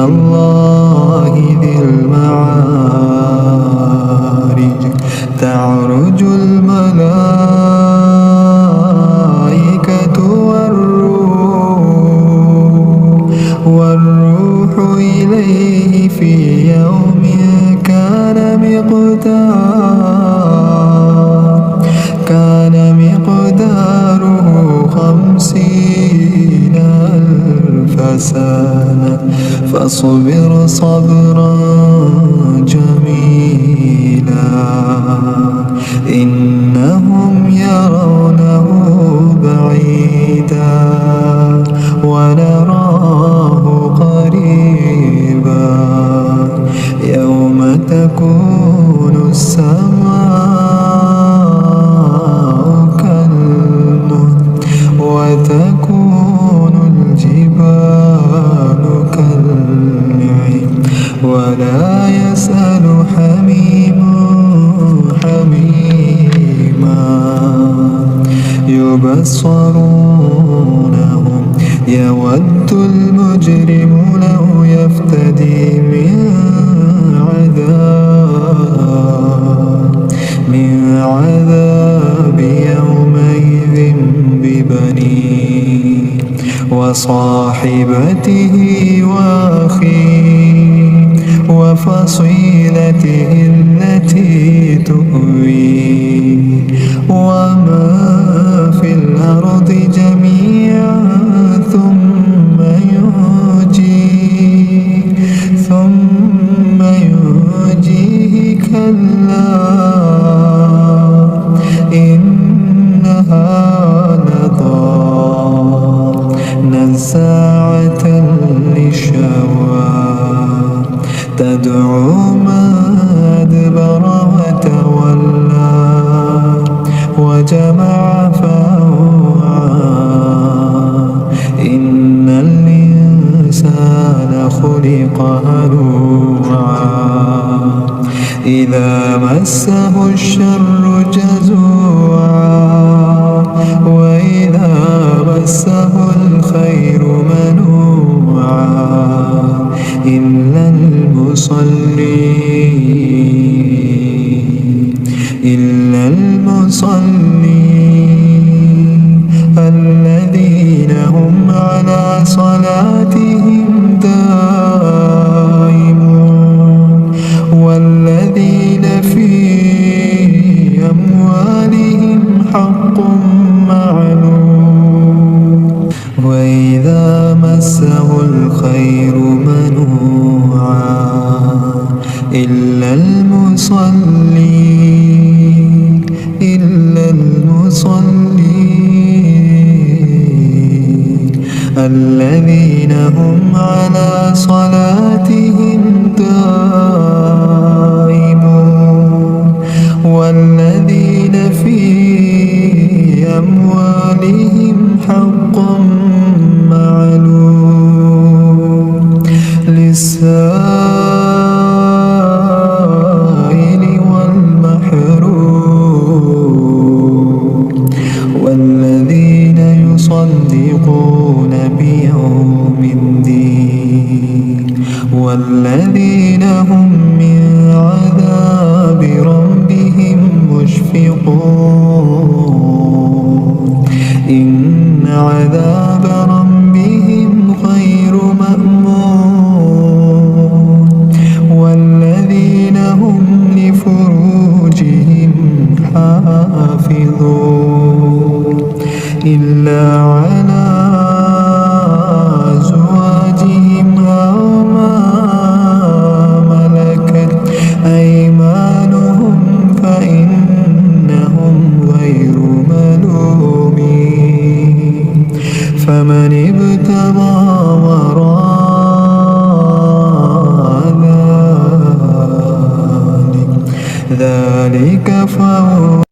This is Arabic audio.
الله ذي المعارج تعرج الملائكة والروح إليه في يوم كان مقداره 50,000 سنة فاصبر صبرا جميلا إنهم يرونه بعيدا ونراه قريبا يوم تكون السماء كالمهل وتكون الجبال كالعهن ولا يسأل حميم حميما يبصرونهم يود المجرم لو يفتدي من عذاب يومئذ ببنيه وصاحبته وأخيه وفصيلته التي تؤويه ومن في الأرض جميعا ثم ينجيه كلا إنها لظى نزاعة للشوى تدعو من أدبر وتولى وجمع فأوعى إن الإنسان خلق هلوعا إذا مسه الشر جزوعا وإذا مسه الخير منوعا إلا المصلين الذين هم على صلاتهم دائمون والذين في أموالهم حق معلوم وإذا مسه الخير منوعا إلا المصلين الذين هم على صلاتهم دائمون والذين في أموالهم حق معلوم للسائل والمحروم والذين يصدقون بيوم الدين والذين هم من عذاب ربهم مشفقون إن عذاب ربهم غير مأمون والذين هم لفروجهم حافظون إلا على أزواجهم أو ما ملكت أيمانهم فإنهم غير ملومين فمن ابتغى وراء ذلك فهو